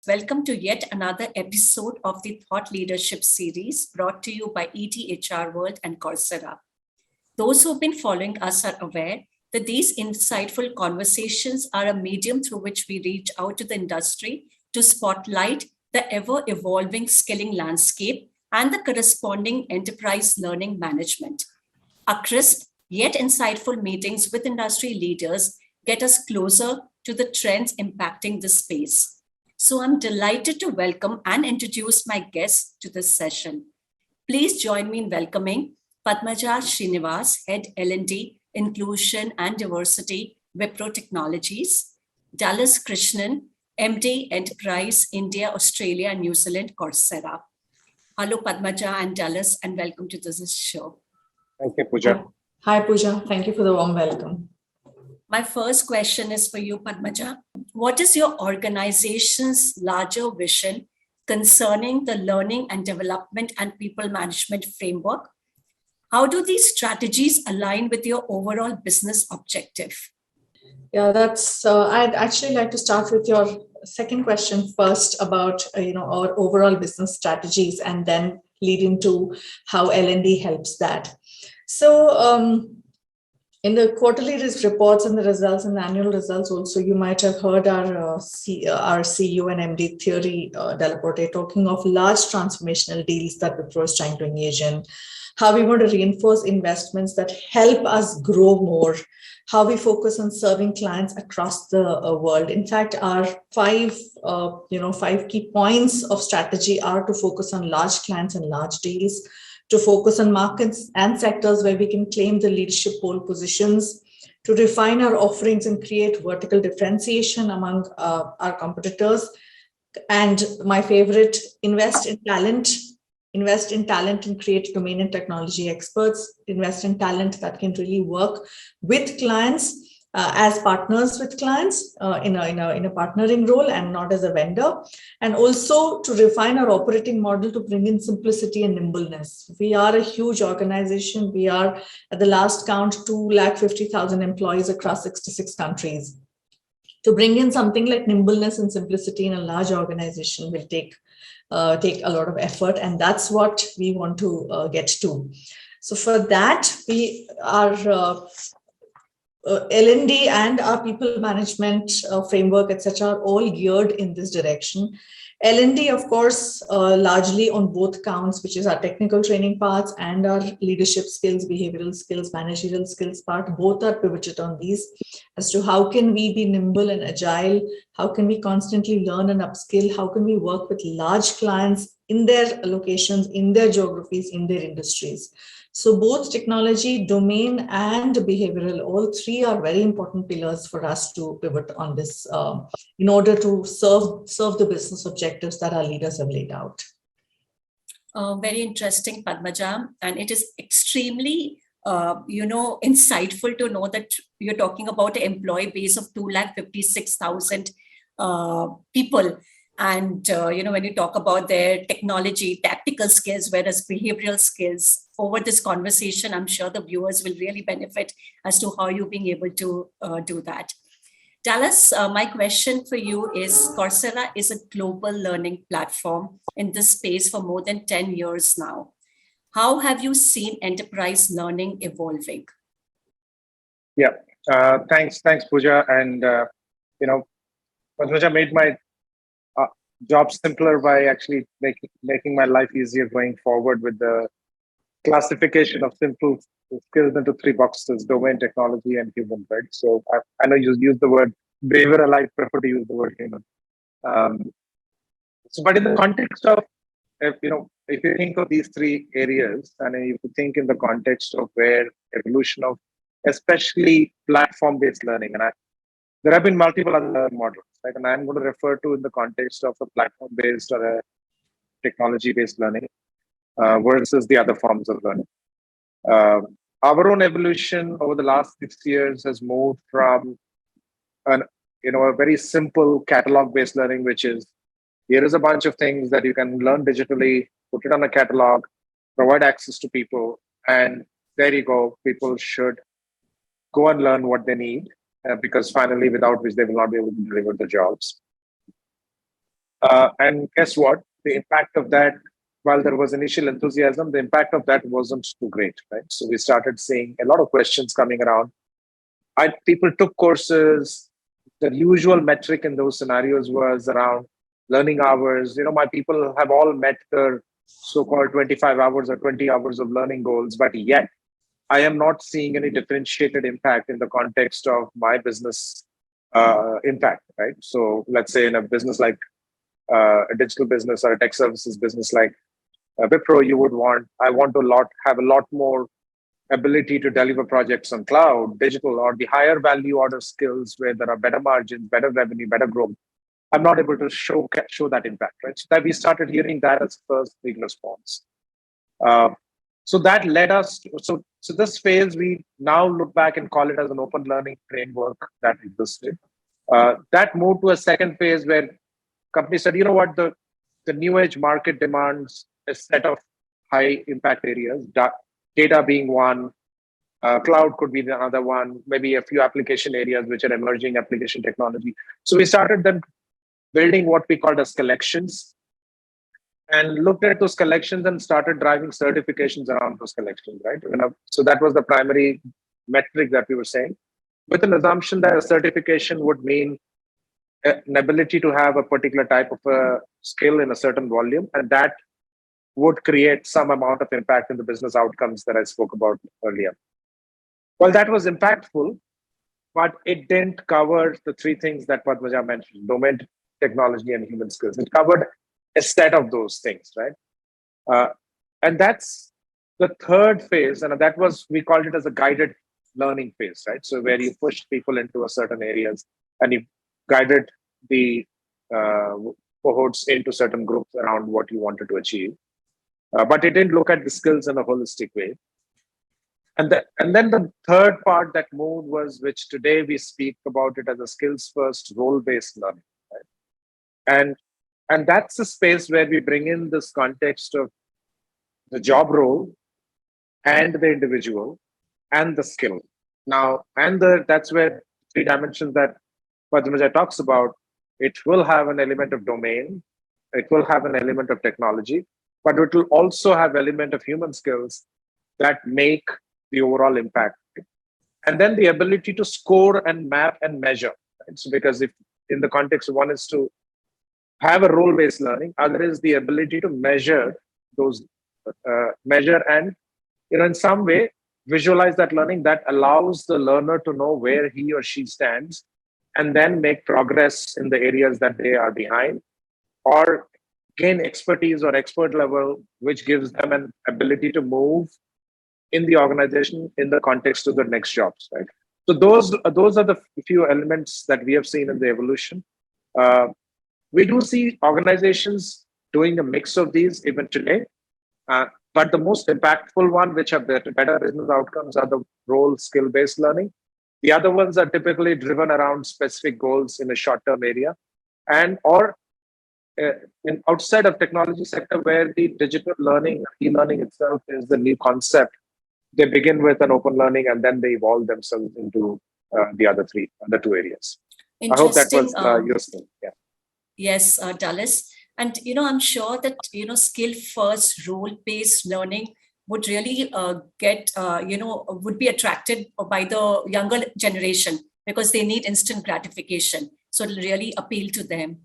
Welcome to yet another episode of the Thought Leadership series brought to you by ETHR World and Coursera. Those who have been following us are aware that these insightful conversations are a medium through which we reach out to the industry to spotlight the ever-evolving skilling landscape and the corresponding enterprise learning management. Our crisp yet insightful meetings with industry leaders get us closer to the trends impacting this space. So I'm delighted to welcome and introduce my guests to this session. Please join me in welcoming Padmaja Sreenivas, Head L&D, Inclusion and Diversity, Wipro Technologies, Dallas Krishnan, MD, Enterprise, India, Australia, and New Zealand, Coursera. Hello, Padmaja and Dallas, and welcome to this show. Thank you, Pooja. Hi, Pooja. Thank you for the warm welcome. My first question is for you, Padmaja. What is your organization's larger vision concerning the learning and development and people management framework? How do these strategies align with your overall business objective? Yeah, I'd actually like to start with your second question first about our overall business strategies and then lead into how L&D helps that. So in the quarterly reports and the results and the annual results also, you might have heard our CEO and MD Thierry Delaporte talking of large transformational deals that Wipro is trying to engage in, how we want to reinforce investments that help us grow more, how we focus on serving clients across the world. In fact, our five key points of strategy are to focus on large clients and large deals, to focus on markets and sectors where we can claim the leadership pole positions, to refine our offerings and create vertical differentiation among our competitors. And my favorite, invest in talent and create domain and technology experts, invest in talent that can really work with clients as partners with clients in a partnering role and not as a vendor, and also to refine our operating model to bring in simplicity and nimbleness. We are a huge organization. We are, at the last count, 250,000 employees across 66 countries. To bring in something like nimbleness and simplicity in a large organization will take a lot of effort, and that's what we want to get to. So for that, we are L&D and our people management framework, etc., are all geared in this direction. L&D, of course, largely on both counts, which is our technical training parts and our leadership skills, behavioral skills, managerial skills part. Both are pivoted on these as to how can we be nimble and agile, how can we constantly learn and upskill, how can we work with large clients in their locations, in their geographies, in their industries. So both technology, domain, and behavioral, all three are very important pillars for us to pivot on this in order to serve the business objectives that our leaders have laid out. Very interesting, Padmaja, and it is extremely insightful to know that you're talking about an employee base of 256,000 people. And, when you talk about their technology, tactical skills, whereas behavioral skills, over this conversation, I'm sure the viewers will really benefit as to how you're being able to do that. Dallas, my question for you is, Coursera is a global learning platform in this space for more than 10 years now. How have you seen enterprise learning evolving? Yeah, thanks, Pooja. And, Padmaja made my job simpler by actually making my life easier going forward with the classification of simple skills into three boxes: domain, technology, and human. Right. So I know you use the word behavioral. I prefer to use the word human. But in the context of, if you think of these three areas, and if you think in the context of where evolution of especially platform-based learning, and there have been multiple other models, right? And I'm going to refer to in the context of a platform-based or a technology-based learning versus the other forms of learning. Our own evolution over the last 6 years has moved from a very simple catalog-based learning, which is, here is a bunch of things that you can learn digitally, put it on a catalog, provide access to people, and there you go. People should go and learn what they need, because finally, without which they will not be able to deliver the jobs. And guess what? The impact of that, while there was initial enthusiasm, the impact of that wasn't too great, right? So we started seeing a lot of questions coming around. People took courses. The usual metric in those scenarios was around learning hours. My people have all met their so-called 25 hours or 20 hours of learning goals, but yet I am not seeing any differentiated impact in the context of my business impact, right? So let's say in a business like a digital business or a tech services business like Wipro, I want to have a lot more ability to deliver projects on cloud, digital, or the higher value order skills where there are better margins, better revenue, better growth. I'm not able to show that impact, right? So that we started hearing that as first big response. So that led us so this phase, we now look back and call it as an open learning framework that existed. That moved to a second phase where companies said, you know what, the new age market demands a set of high impact areas, data being one, cloud could be the other one, maybe a few application areas which are emerging application technology. So we started then building what we called as collections, and looked at those collections and started driving certifications around those collections, right? So that was the primary metric that we were saying, with an assumption that a certification would mean an ability to have a particular type of a skill in a certain volume, and that would create some amount of impact in the business outcomes that I spoke about earlier. Well, that was impactful, but it didn't cover the three things that Padmaja mentioned: domain, technology, and human skills. It covered a set of those things, right? And that's the third phase, and we called it as a guided learning phase, right? So where you pushed people into a certain areas and you guided the cohorts into certain groups around what you wanted to achieve. But it didn't look at the skills in a holistic way. And then the third part that moved was, which today we speak about it as a skills first role-based learning, right? And that's the space where we bring in this context of the job role and the individual and the skill. Now, that's where three dimensions that Padmaja talks about, it will have an element of domain, it will have an element of technology, but it will also have element of human skills that make the overall impact. And then the ability to score and map and measure. Right? So because if in the context one is to have a role-based learning, other is the ability to measure and in some way visualize that learning that allows the learner to know where he or she stands and then make progress in the areas that they are behind, or gain expertise or expert level, which gives them an ability to move in the organization in the context of the next jobs, right? So those are the few elements that we have seen in the evolution. We do see organizations doing a mix of these even today, but the most impactful one, which have better business outcomes, are the role skill-based learning. The other ones are typically driven around specific goals in a short-term area, or in outside of technology sector where the digital learning, e-learning itself is the new concept. They begin with an open learning and then they evolve themselves into the other two areas. I hope that was useful. Yeah. Yes, Dallas. And, I'm sure that, skill first, role based learning would really would be attracted by the younger generation because they need instant gratification. So it'll really appeal to them.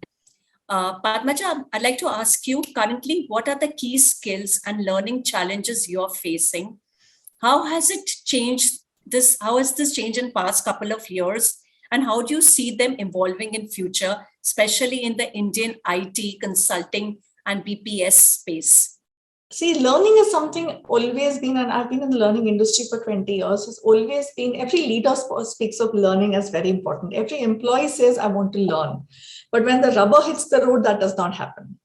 Padmaja, I'd like to ask you currently, what are the key skills and learning challenges you're facing? How has it changed how has this changed in past couple of years? And how do you see them evolving in future, especially in the Indian IT consulting and BPS space? See, learning is something always been, and I've been in the learning industry for 20 years, has always been, every leader speaks of learning as very important. Every employee says, I want to learn. But when the rubber hits the road, that does not happen.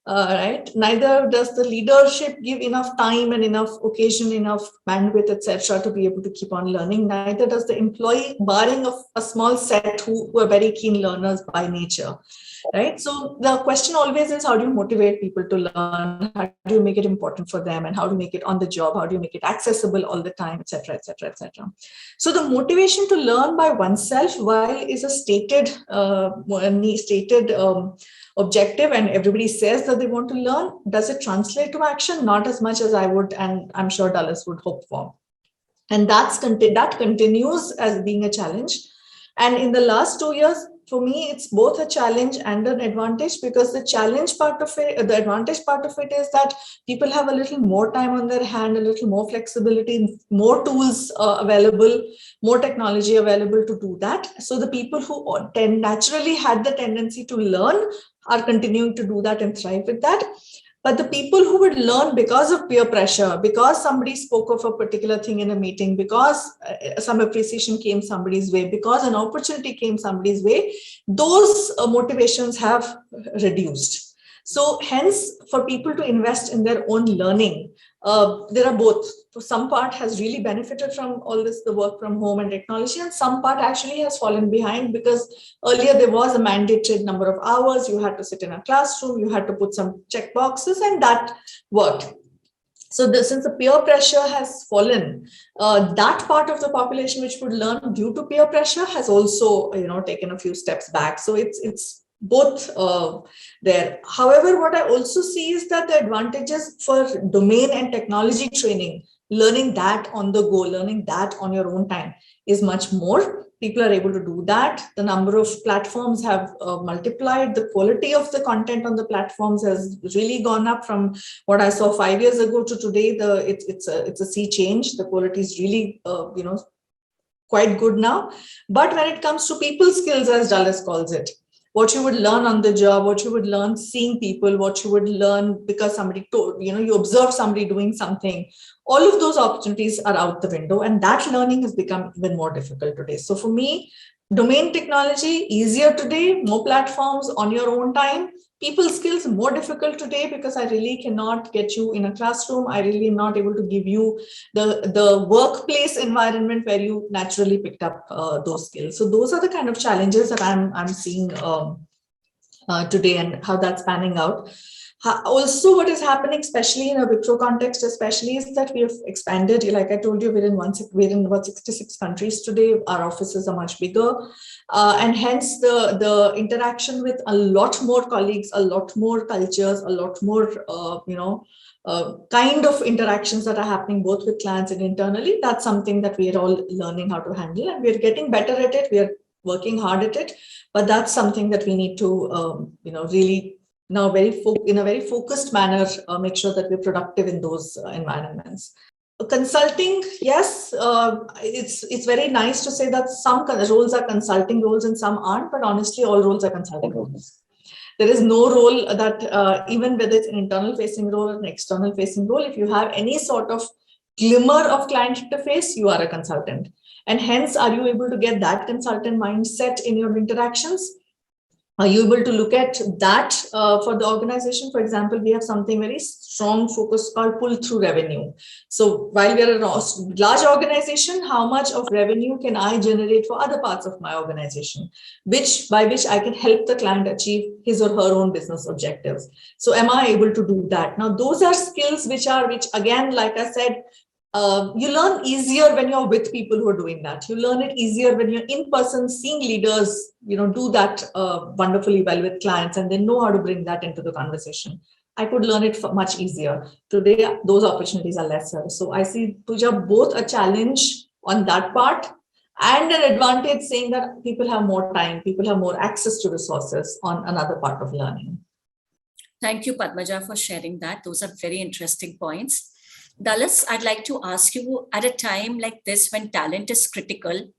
Right? Neither does the leadership give enough time and enough occasion, enough bandwidth, etc., to be able to keep on learning. Neither does the employee, barring a small set who are very keen learners by nature. right? So the question always is, how do you motivate people to learn? How do you make it important for them? And how do you make it on the job? How do you make it accessible all the time, et cetera, et cetera, et cetera. So the motivation to learn by oneself, while is a stated objective, and everybody says that they want to learn, does it translate to action? Not as much as I would, and I'm sure Dallas would hope for. And that continues as being a challenge. And in the last 2 years, for me, it's both a challenge and an advantage, because the advantage part of it is that people have a little more time on their hand, a little more flexibility, more tools available, more technology available to do that. So the people who naturally had the tendency to learn are continuing to do that and thrive with that. But the people who would learn because of peer pressure, because somebody spoke of a particular thing in a meeting, because some appreciation came somebody's way, because an opportunity came somebody's way, those motivations have reduced. So hence, for people to invest in their own learning, there are both. For some part has really benefited from all this, the work from home and technology, and some part actually has fallen behind, because earlier there was a mandated number of hours, you had to sit in a classroom, you had to put some check boxes, and that worked. So since the peer pressure has fallen, that part of the population which would learn due to peer pressure has also, taken a few steps back. So it's both there. However, what I also see is that the advantages for domain and technology training, learning that on the go, learning that on your own time, is much more. People are able to do that. The number of platforms have multiplied. The quality of the content on the platforms has really gone up from what I saw 5 years ago to today. It's a sea change. The quality is really quite good now. But when it comes to people skills, as Dallas calls it, what you would learn on the job, what you would learn seeing people, what you would learn because somebody told, you observe somebody doing something, all of those opportunities are out the window, and that learning has become even more difficult today. So for me, domain technology, easier today, more platforms on your own time. People skills, more difficult today, because I really cannot get you in a classroom. I really am not able to give you the workplace environment where you naturally picked up those skills. So those are the kind of challenges that I'm seeing today, and how that's panning out. Also, what is happening, especially in a Wipro context, especially, is that we have expanded. Like I told you, we're in about 66 countries today. Our offices are much bigger, and hence the interaction with a lot more colleagues, a lot more cultures, a lot more kind of interactions that are happening both with clients and internally. That's something that we are all learning how to handle, and we're getting better at it. We are working hard at it, but that's something that we need to really now in a very focused manner make sure that we're productive in those environments. Consulting, yes, it's very nice to say that some roles are consulting roles and some aren't, but honestly, all roles are consulting roles. There is no role that, even whether it's an internal facing role or an external facing role, if you have any sort of glimmer of client interface, you are a consultant. And hence, are you able to get that consultant mindset in your interactions? Are you able to look at that for the organization? For example, we have something very strong focus called pull-through revenue. So while we are a large organization, how much of revenue can I generate for other parts of my organization, by which I can help the client achieve his or her own business objectives? So am I able to do that? Now, those are skills which again, like I said, you learn easier when you're with people who are doing that. You learn it easier when you're in person, seeing leaders, do that wonderfully well with clients, and they know how to bring that into the conversation. I could learn it much easier. Today, those opportunities are lesser. So I see, Pooja, both a challenge on that part and an advantage, saying that people have more time, people have more access to resources on another part of learning. Thank you, Padmaja, for sharing that. Those are very interesting points. Dallas, I'd like to ask you, at a time like this when talent is critical,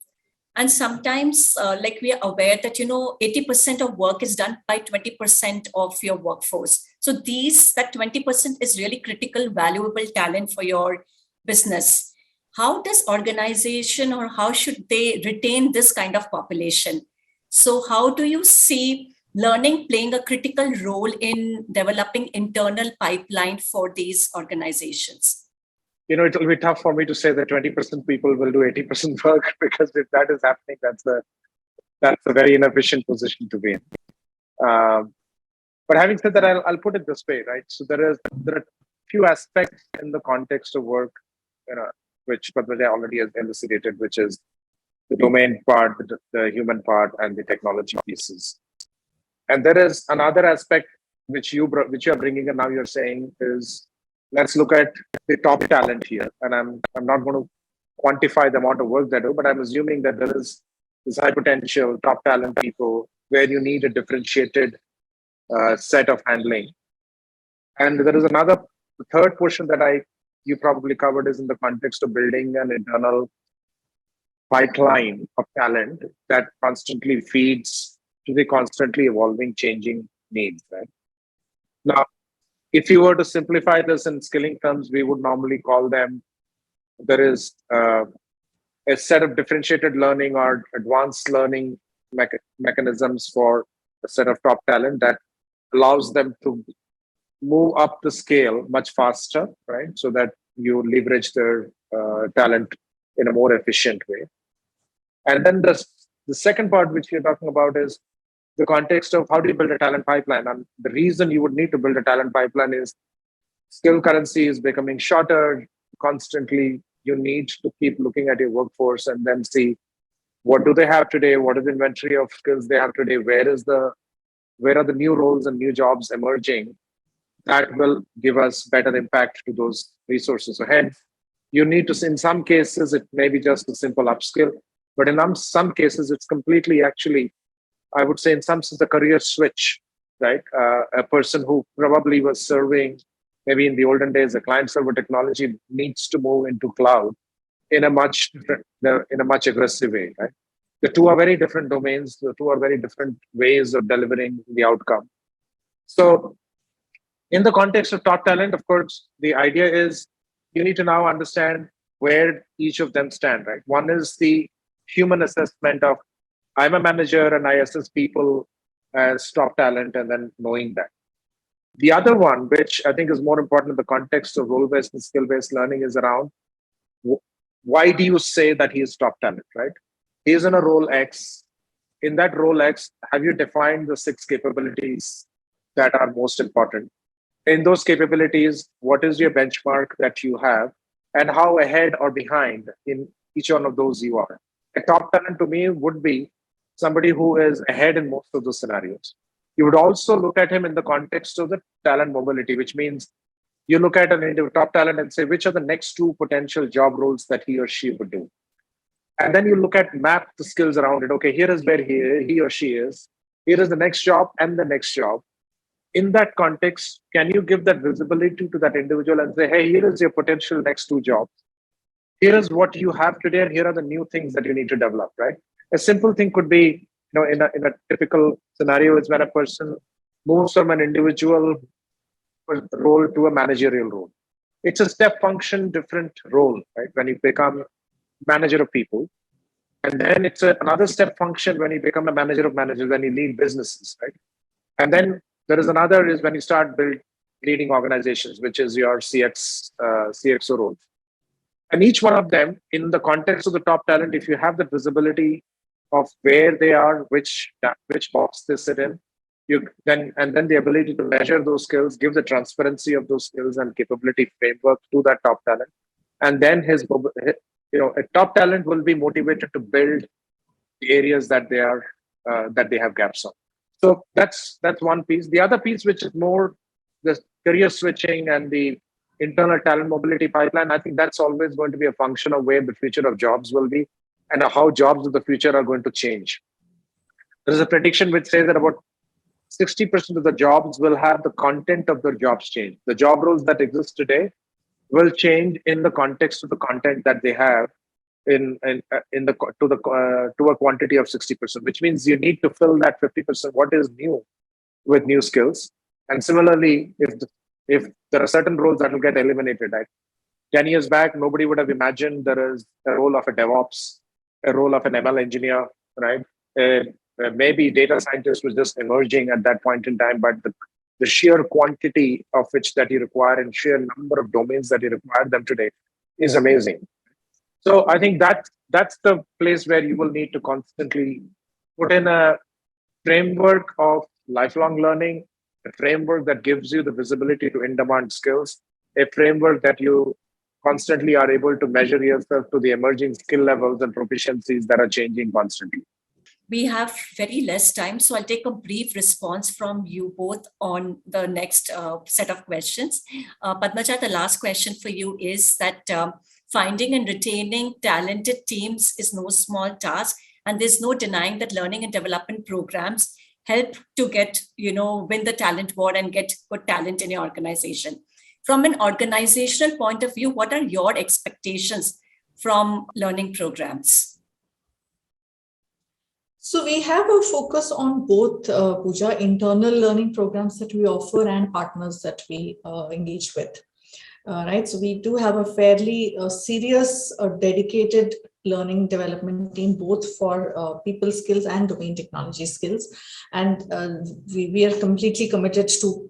and sometimes we are aware that 80% of work is done by 20% of your workforce. So that 20% is really critical, valuable talent for your business. How does organization, or how should they retain this kind of population? So how do you see learning playing a critical role in developing internal pipeline for these organizations? It will be tough for me to say that 20% people will do 80% work, because if that is happening, that's a very inefficient position to be in. But having said that, I'll put it this way, right? So there are few aspects in the context of work, you know, which Padmaja already has elucidated, which is the domain part, the human part, and the technology pieces. And there is another aspect which which you are bringing, and now you're saying is, let's look at the top talent here. And I'm not going to quantify the amount of work they do, but I'm assuming that there is this high potential top talent people where you need a differentiated set of handling. And there is another third portion that you probably covered is in the context of building an internal pipeline of talent that constantly feeds to the constantly evolving, changing needs. Right now, if you were to simplify this in skilling terms, we would normally call them there is a set of differentiated learning or advanced learning mechanisms for a set of top talent that allows them to move up the scale much faster, right? So that you leverage their talent in a more efficient way. And then the second part, which we're talking about, is the context of how do you build a talent pipeline. And the reason you would need to build a talent pipeline is skill currency is becoming shorter constantly. You need to keep looking at your workforce and then see what do they have today, what is the inventory of skills they have today, where are the new roles and new jobs emerging that will give us better impact to those resources. So hence, you need to, in some cases, it may be just a simple upskill, but in some cases, it's completely actually, I would say in some sense, a career switch, right? A person who probably was serving, maybe in the olden days, a client server technology needs to move into cloud in a much aggressive way, right? The two are very different domains. The two are very different ways of delivering the outcome. So in the context of top talent, of course, the idea is you need to now understand where each of them stand, right? One is the human assessment of I'm a manager and I assess people as top talent and then knowing that. The other one, which I think is more important in the context of role-based and skill-based learning, is around why do you say that he is top talent, right? He is in a role X. In that role X, have you defined the 6 capabilities that are most important? In those capabilities, what is your benchmark that you have and how ahead or behind in each one of those you are? A top talent to me would be somebody who is ahead in most of those scenarios. You would also look at him in the context of the talent mobility, which means you look at an top talent and say, which are the next 2 potential job roles that he or she would do? And then you look at map the skills around it. Okay, here is where he or she is. Here is the next job and the next job. In that context, can you give that visibility to that individual and say, hey, here is your potential next 2 jobs. Here is what you have today, and here are the new things that you need to develop, right? A simple thing could be, in a typical scenario is when a person moves from an individual role to a managerial role. It's a step function, different role, right? When you become manager of people. And then it's another step function when you become a manager of managers, when you lead businesses, right? And then there is another is when you start leading organizations, which is your CXO role. And each one of them, in the context of the top talent, if you have the visibility of where they are, which box they sit in, then the ability to measure those skills, give the transparency of those skills and capability framework to that top talent, and then a top talent will be motivated to build the areas that they have gaps on. So that's one piece. The other piece, which is more the career switching and the internal talent mobility pipeline, I think that's always going to be a function of where the future of jobs will be and how jobs of the future are going to change. There is a prediction which says that about 60% of the jobs will have the content of their jobs change. The job roles that exist today will change in the context of the content that they have to a quantity of 60%, which means you need to fill that 50%. What is new with new skills? And similarly, if there are certain roles that will get eliminated, right? 10 years back, nobody would have imagined there is a role of a DevOps, a role of an ML engineer, right? Maybe data scientist was just emerging at that point in time, but the sheer quantity of which that you require and sheer number of domains that you require them today is amazing. So I think that's the place where you will need to constantly put in a framework of lifelong learning, a framework that gives you the visibility to in-demand skills, a framework that you constantly are able to measure yourself to the emerging skill levels and proficiencies that are changing constantly. We have very less time, so I'll take a brief response from you both on the next set of questions. Padmaja, the last question for you is that finding and retaining talented teams is no small task, and there's no denying that learning and development programs help to get, win the talent war and get good talent in your organization. From an organizational point of view, what are your expectations from learning programs? So we have a focus on both, Pooja, internal learning programs that we offer and partners that we engage with. Right. So we do have a fairly serious, dedicated learning development team, both for people skills and domain technology skills. And we are completely committed to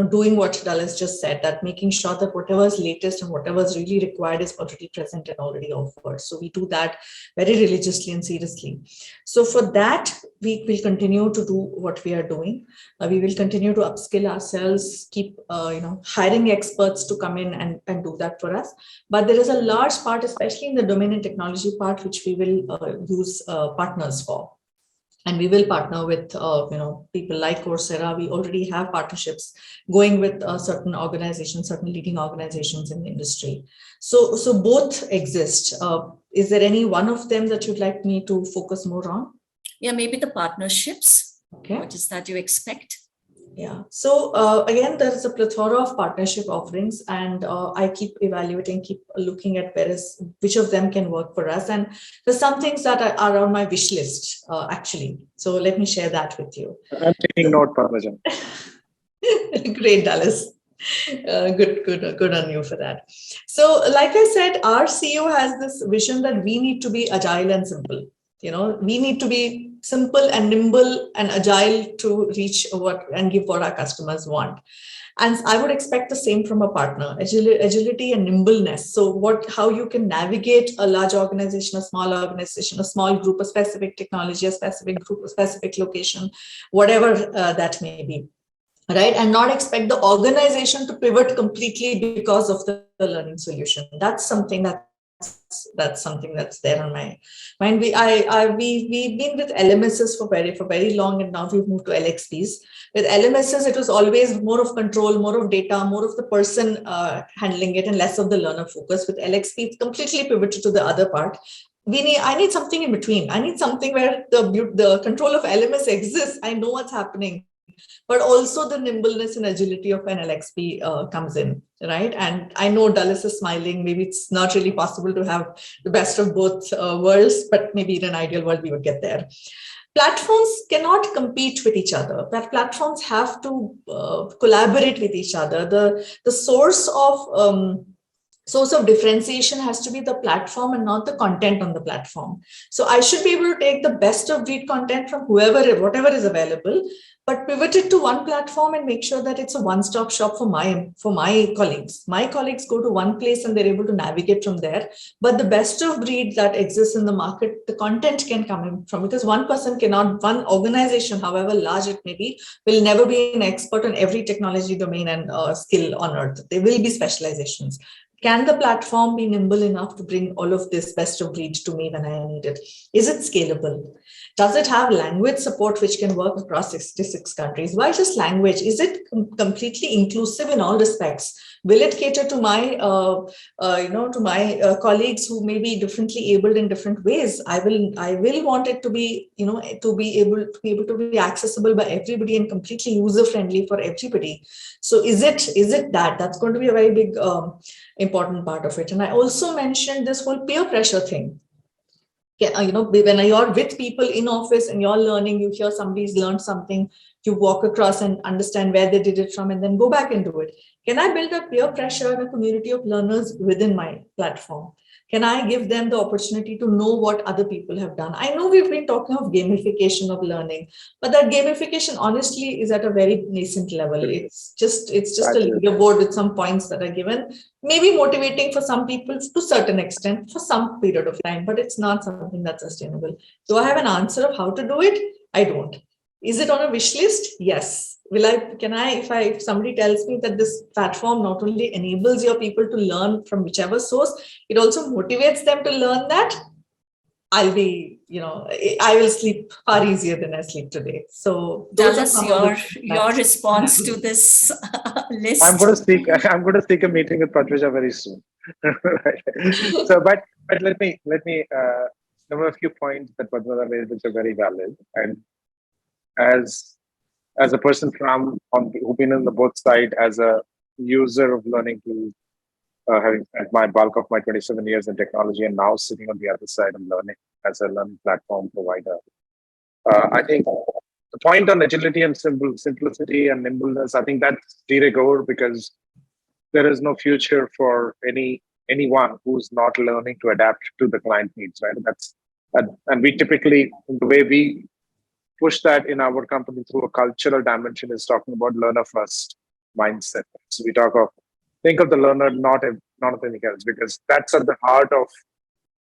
doing what Dallas just said, that making sure that whatever is latest and whatever is really required is already present and already offered. So we do that very religiously and seriously. So for that, we will continue to do what we are doing. We will continue to upskill ourselves, keep hiring experts to come in and do that for us. But there is a large part, especially in the domain and technology part, which we will use partners for. And we will partner with people like Coursera. We already have partnerships going with certain organizations, certain leading organizations in the industry. So both exist. Is there any one of them that you'd like me to focus more on? Yeah, maybe the partnerships. Okay. What is that you expect? Yeah. So again, there is a plethora of partnership offerings, and I keep evaluating, keep looking at which of them can work for us. And there's some things that are on my wish list, actually. So let me share that with you. I'm taking note, Padmaja. Great, Dallas. Good on you for that. So like I said, our CEO has this vision that we need to be agile and simple. We need to be simple and nimble and agile to reach and give what our customers want. And I would expect the same from a partner, agility and nimbleness. So how you can navigate a large organization, a small group, a specific technology, a specific group, a specific location, whatever that may be. Right, and not expect the organization to pivot completely because of the learning solution. That's something that's there on my mind. We've been with LMSs for very long, and now we've moved to LXPs. With LMSs, it was always more of control, more of data, more of the person handling it, and less of the learner focus. With LXP, it's completely pivoted to the other part. I need something in between. I need something where the control of LMS exists. I know what's happening, but also the nimbleness and agility of an LXP comes in, right? And I know Dallas is smiling. Maybe it's not really possible to have the best of both worlds, but maybe in an ideal world, we would get there. Platforms cannot compete with each other. That platforms have to collaborate with each other. The source of differentiation has to be the platform and not the content on the platform. So I should be able to take the best of breed content from whatever is available, but pivot it to one platform and make sure that it's a one-stop shop for my colleagues. My colleagues go to one place and they're able to navigate from there. But the best of breed that exists in the market, the content can come in from, because one organization, however large it may be, will never be an expert on every technology domain and skill on earth. There will be specializations. Can the platform be nimble enough to bring all of this best of breed to me when I need it? Is it scalable? Does it have language support which can work across 66 countries? Why just language? Is it completely inclusive in all respects? Will it cater to my, colleagues who may be differently abled in different ways? I will want it to be, to be able to be accessible by everybody and completely user friendly for everybody. So is it that's going to be a very big important part of it. And I also mentioned this whole peer pressure thing. When you're with people in office and you're learning, you hear somebody's learned something, you walk across and understand where they did it from and then go back into it. Can I build a peer pressure and a community of learners within my platform? Can I give them the opportunity to know what other people have done? I know we've been talking of gamification of learning, but that gamification honestly is at a very nascent level. It's just a leaderboard with some points that are given, maybe motivating for some people to a certain extent for some period of time, but it's not something that's sustainable. Do I have an answer of how to do it? I don't. Is it on a wish list? Yes. If somebody tells me that this platform not only enables your people to learn from whichever source, it also motivates them to learn that, I will sleep far easier than I sleep today. So Tell those are us some of your response to this I'm list. going to seek. I'm going to seek a meeting with Padmaja very soon. Right. So, but let me. There were a few points that Padmaja made which are very valid, and as as a person who've been on the both side as a user of learning tools, having spent my bulk of my 27 years in technology, and now sitting on the other side of learning as a learning platform provider. I think the point on agility and simplicity and nimbleness, I think that's de rigueur because there is no future for anyone who's not learning to adapt to the client needs, right? And we typically, the way we push that in our company through a cultural dimension is talking about learner first mindset. So we think of the learner, not of anything else, because that's at the heart of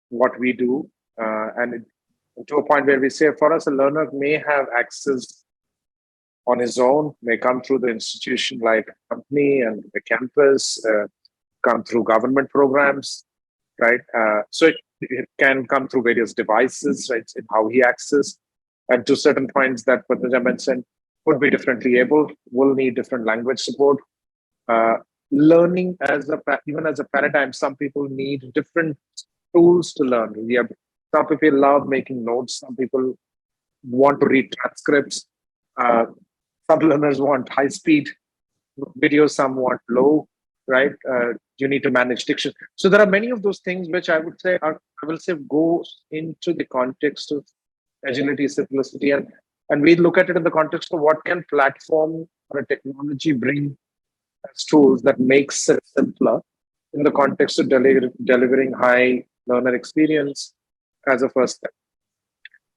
what we do. To a point where we say for us, a learner may have access on his own, may come through the institution like a company and the campus, come through government programs, right? So it can come through various devices, right? In how he access, and to certain points that Padmaja mentioned, could be differently able, will need different language support. Learning even as a paradigm, some people need different tools to learn. Some people love making notes. Some people want to read transcripts. Some learners want high speed videos. Some want low. Right? You need to manage diction. So there are many of those things which I will say goes into the context of agility, simplicity, and we look at it in the context of what can platform or a technology bring as tools that makes it simpler in the context of delivering high learner experience as a first step.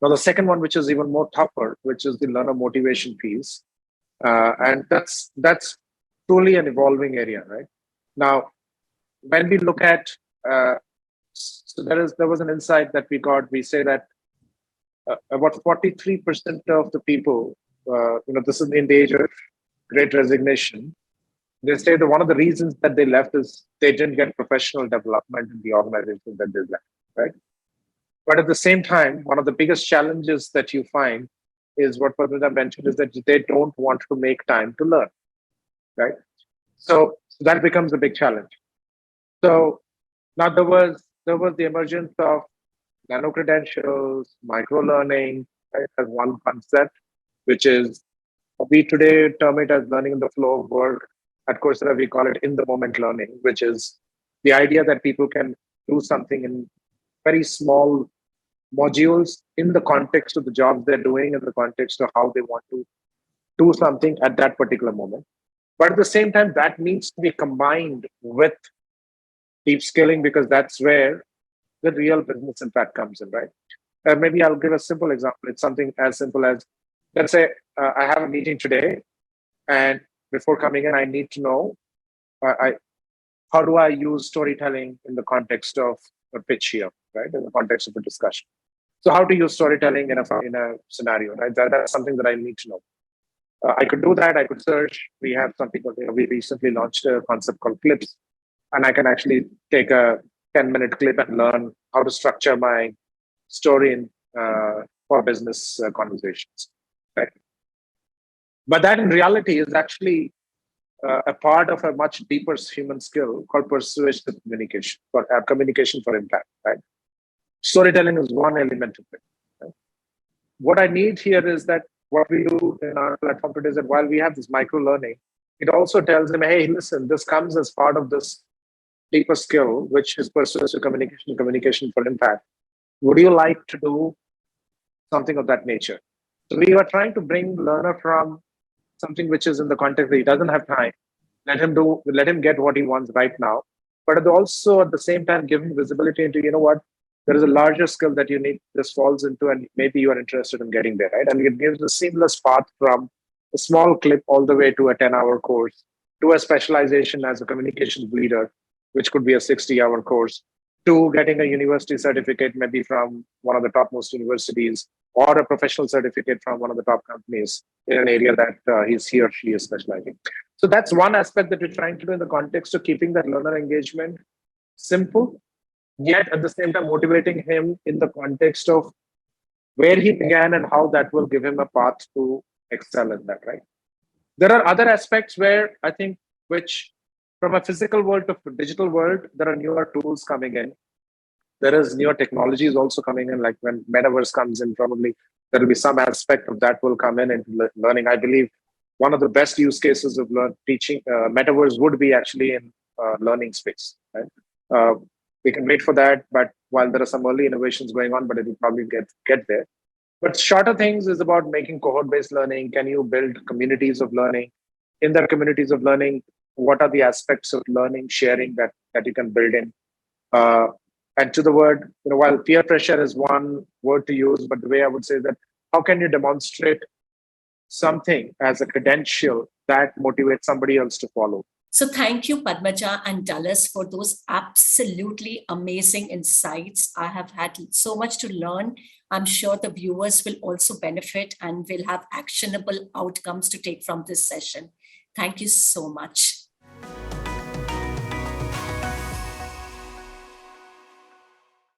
Now, the second one, which is even more tougher, which is the learner motivation piece, and that's truly an evolving area, right? Now, when we look at, so there was an insight that we got. We say that about 43% of the people, this is in the age of great resignation. They say that one of the reasons that they left is they didn't get professional development in the organization that they left, right? But at the same time, one of the biggest challenges that you find is what Padmaja mentioned is that they don't want to make time to learn, right? So that becomes a big challenge. So now there was the emergence of nano credentials, micro learning, right, as one concept, which is we today term it as learning in the flow of work. At Coursera, we call it in the moment learning, which is the idea that people can do something in very small modules in the context of the jobs they're doing, in the context of how they want to do something at that particular moment. But at the same time, that needs to be combined with deep skilling because that's where the real business impact comes in, right? Maybe I'll give a simple example. It's something as simple as, let's say I have a meeting today, and before coming in, I need to know how do I use storytelling in the context of a pitch here, right? In the context of a discussion. So how to use storytelling in a scenario, right? That's something that I need to know. I could do that. I could search. We have something called, we recently launched a concept called clips, and I can actually take a 10-minute clip and learn how to structure my story for business conversations, right? But that in reality is actually a part of a much deeper human skill called persuasive communication, for communication for impact, right? Storytelling is one element of it. Right? What I need here is that what we do in our platform today is that while we have this micro learning, it also tells them, hey, listen, this comes as part of this deeper skill, which is persuasive communication for impact. Would you like to do something of that nature? So we are trying to bring learner from something which is in the context that he doesn't have time. Let him get what he wants right now. But also at the same time, give him visibility into, what, there is a larger skill that you need, this falls into, and maybe you are interested in getting there, right? And it gives a seamless path from a small clip all the way to a 10-hour course, to a specialization as a communications leader, which could be a 60-hour course, to getting a university certificate, maybe from one of the topmost universities, or a professional certificate from one of the top companies in an area that he or she is specializing. So that's one aspect that we're trying to do in the context of keeping that learner engagement simple, yet at the same time motivating him in the context of where he began and how that will give him a path to excel in that, right? There are other aspects where I think, which from a physical world to digital world, there are newer tools coming in. There is newer technologies also coming in, like when metaverse comes in, probably there will be some aspect of that will come in into learning. I believe one of the best use cases of teaching metaverse would be actually in learning space, right? Uh, we can wait for that, but while there are some early innovations going on, but it will probably get there. But shorter things is about making cohort-based learning. Can you build communities of learning? In their communities of learning, what are the aspects of learning, sharing that you can build in? And to the word, while peer pressure is one word to use, but the way I would say that, how can you demonstrate something as a credential that motivates somebody else to follow? So thank you, Padmaja and Dallas, for those absolutely amazing insights. I have had so much to learn. I'm sure the viewers will also benefit and will have actionable outcomes to take from this session. Thank you so much.